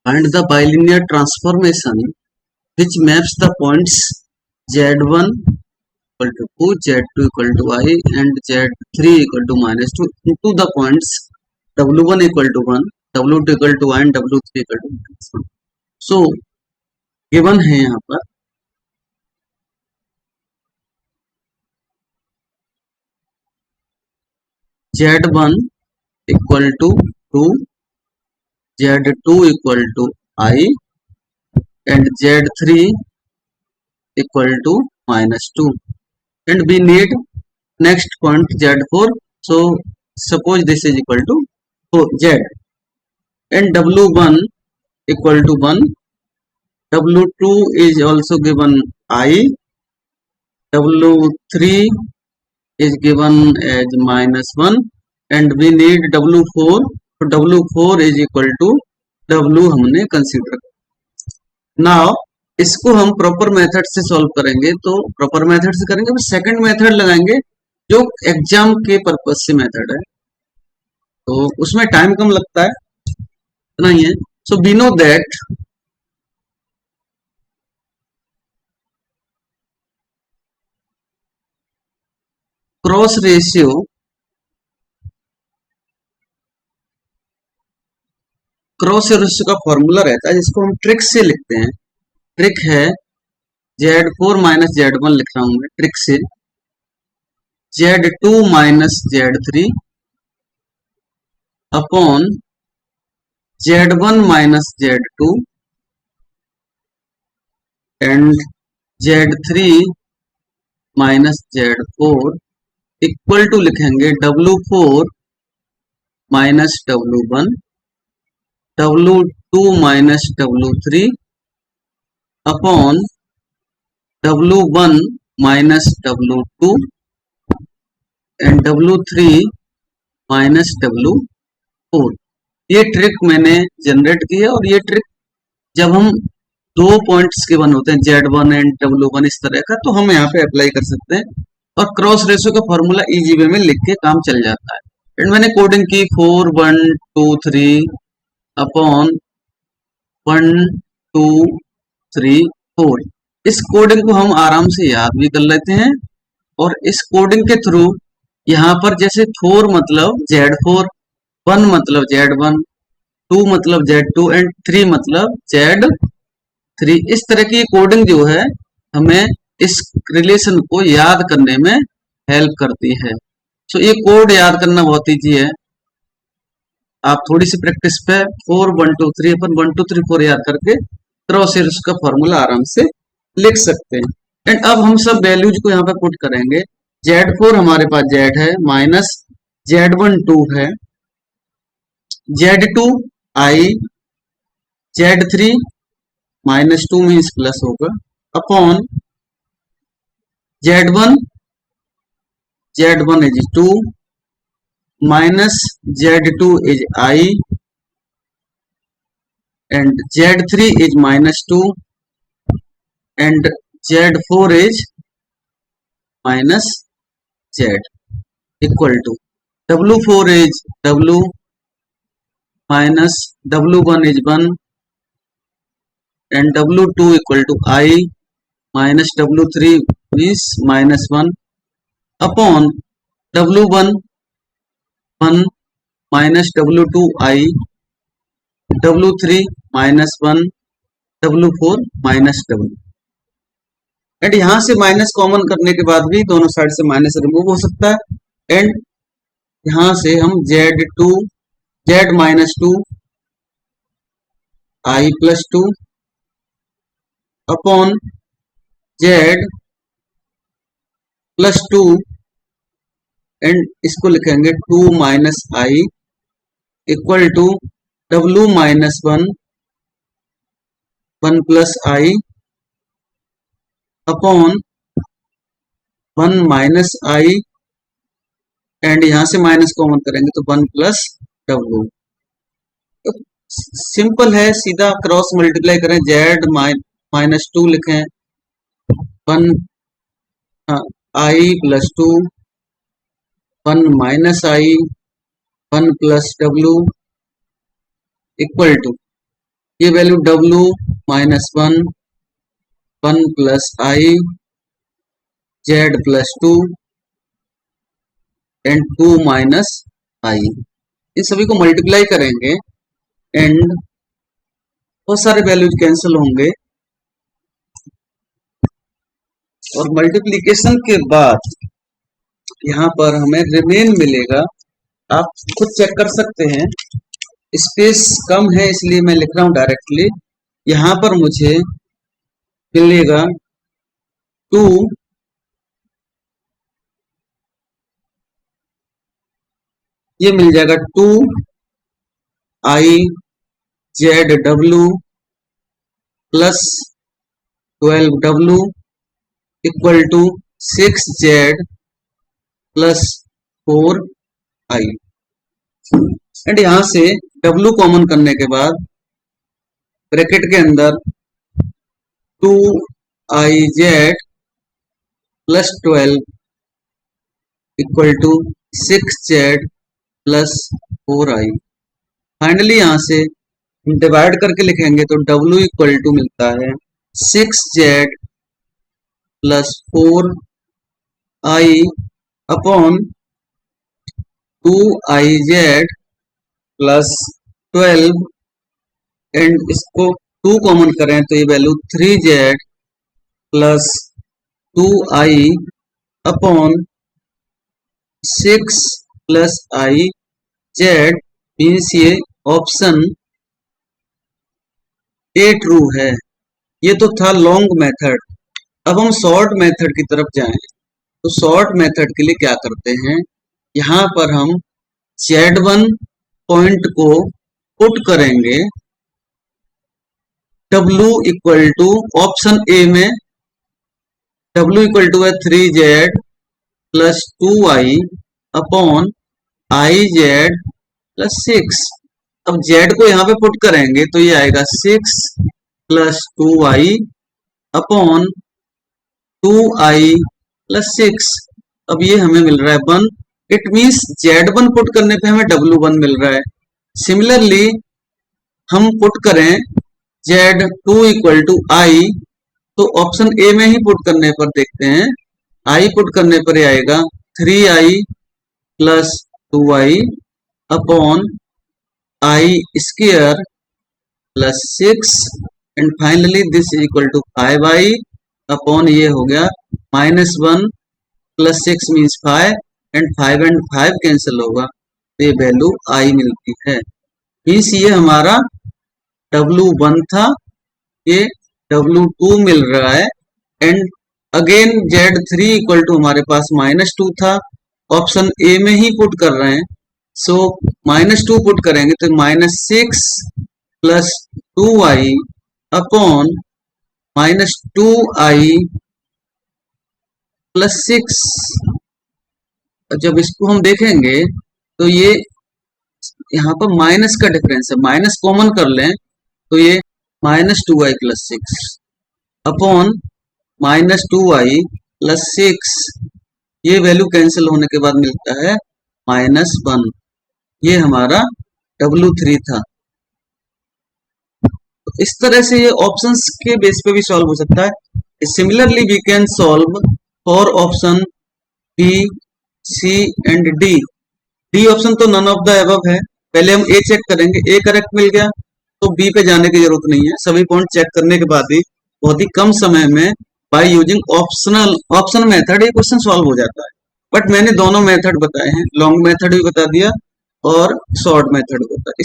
Find the bilinear transformation which maps the points z1 equal to 2, z2 equal to I and z3 equal to -2 into the points w1 equal to 1, w2 equal to I and w3 equal to -1. So given है यहाँ पर z1 equal to 2, z2 equal to I and z3 equal to -2, and we need next point z4. So suppose this is equal to z and w1 equal to 1, w2 is also given I, w3 is given as -1 and we need w4. तो w4 is equal to w हमने consider. Now इसको हम proper method से solve करेंगे, तो proper method से करेंगे फिर सेकंड मेथड लगाएंगे जो एग्जाम के पर्पज से मेथड है, तो उसमें टाइम कम लगता है, इतना ही है। So we know that cross ratio का फॉर्मूला रहता है जिसको हम ट्रिक से लिखते हैं। ट्रिक है z4 माइनस z1 लिख रहा हूं मैं ट्रिक से, z2 minus z3 upon z1 minus z2 and z3 minus z4 equal to लिखेंगे w4 minus w1, w2 minus w3 upon w1 minus w2 and w3 minus w4। ये trick मैंने generate की है और ये ट्रिक जब हम दो पॉइंट्स के वन होते हैं z1 एंड w1 इस तरह का, तो हम यहाँ पे अप्लाई कर सकते हैं और क्रॉस रेशियो का फॉर्मूला इजी वे में लिख के काम चल जाता है। एंड मैंने कोडिंग की 4 1 2 3 अपॉन 1 2 3 4। इस कोडिंग को हम आराम से याद भी कर लेते हैं और इस कोडिंग के थ्रू यहाँ पर जैसे 4 मतलब z4, 1 मतलब z1, 2 मतलब z2 एंड 3 मतलब z3, इस तरह की कोडिंग जो है हमें इस रिलेशन को याद करने में हेल्प करती है। सो ये कोड याद करना बहुत ईजी है, आप थोड़ी सी प्रैक्टिस पे 4 1 2 3 अपन 1 2 3 4 याद करके क्रॉस रेशियो का फॉर्मूला आराम से लिख सकते हैं। एंड अब हम सब वैल्यूज को यहाँ पे पुट करेंगे। z4 हमारे पास z है, माइनस z1 2 है, z2 I, z3 -2 means plus होगा upon z1 is 2 minus z2 is I and z3 is -2 and z4 is minus z equal to w4 is w minus w1 is 1 and w2 equal to I minus w3 is -1 upon w1 1 minus w2 I, w3 -1, w4 minus w। And यहां से minus common करने के बाद भी दोनों side से minus remove हो सकता है। एंड यहां से हम z2 z -2 I plus 2 upon z plus 2 and इसको लिखेंगे 2 minus I equal to w minus 1 1 plus I upon 1 minus I and यहां से माइनस कॉमन करेंगे तो 1 प्लस w। तो सिंपल है, सीधा क्रॉस मल्टीप्लाई करें, z -2 लिखें 1 I plus 2 1 minus I 1 plus w equal to ये value W minus 1 plus I Z plus 2 and 2 minus I, इन सभी को मल्टीप्लाई करेंगे एंड बहुत सारे वैल्यूज कैंसिल होंगे और मल्टीप्लिकेशन के बाद यहाँ पर हमें रिमेन मिलेगा। आप खुद चेक कर सकते हैं, स्पेस कम है इसलिए मैं लिख रहा हूं डायरेक्टली। यहाँ पर मुझे मिलेगा 2 ये मिल जाएगा 2 I Z W plus 12W equal to 6Z plus 4I and यहां से W कॉमन करने के बाद ब्रैकेट के अंदर 2IZ plus 12 equal to 6Z plus 4I। Finally यहां से डिवाइड करके लिखेंगे तो W इक्वल टू मिलता है 6Z plus 4I upon 2IZ plus 12 and इसको 2 कॉमन करें तो ये value 3Z plus 2I upon 6 plus IZ means ये ऑप्शन ए ट्रू है। ये तो था लॉन्ग मेथड। अब हम शॉर्ट मेथड की तरफ जाएं तो शॉर्ट मेथड के लिए क्या करते हैं, यहाँ पर हम Z1 पॉइंट को पुट करेंगे W equal to option A में W इक्वल टू है 3Z plus 2I upon IZ plus 6। अब Z को यहाँ पे पुट करेंगे तो ये आएगा 6 plus 2I upon 2I plus 6। अब ये हमें मिल रहा है 1। इट मीन्स Z1 पुट करने पे हमें W1 मिल रहा है। सिमिलरली हम पुट करें Z2 इक्वल टू I तो ऑप्शन ए में ही पुट करने पर देखते हैं, I पुट करने पर आएगा 3I plus 2I upon I square plus 6 and finally this is equal to 5I upon ये हो गया -1 प्लस 6 मीन्स 5 एंड 5 कैंसिल होगा तो ये वैल्यू I मिलती है। मीन्स ये हमारा W1 था, ये W2 मिल रहा है and again Z3 equal to हमारे पास -2 था, ऑप्शन ए में ही पुट कर रहे हैं सो -2 पुट करेंगे तो -6 plus 2I upon -2I plus 6। जब इसको हम देखेंगे तो ये यहाँ पर माइनस का डिफरेंस है, माइनस कॉमन कर लें तो ये -2I plus 6 upon -2I plus 6, ये वैल्यू कैंसिल होने के बाद मिलता है -1। ये हमारा W3 था। तो इस तरह से ये ऑप्शंस के बेस पे भी सॉल्व हो सकता है। Similarly we can solve for option B C and D. D option तो नन ऑफ द अबव है। पहले हम ए चेक करेंगे, ए करेक्ट मिल गया तो बी पे जाने की जरूरत नहीं है। सभी पॉइंट चेक करने के बाद ही बहुत ही कम समय में बाय यूजिंग ऑप्शन मेथड ये क्वेश्चन सॉल्व हो जाता है। बट मैंने दोनों मेथड बताए हैं, लॉन्ग मेथड भी बता दिया और शॉर्ट मेथड बता दिया।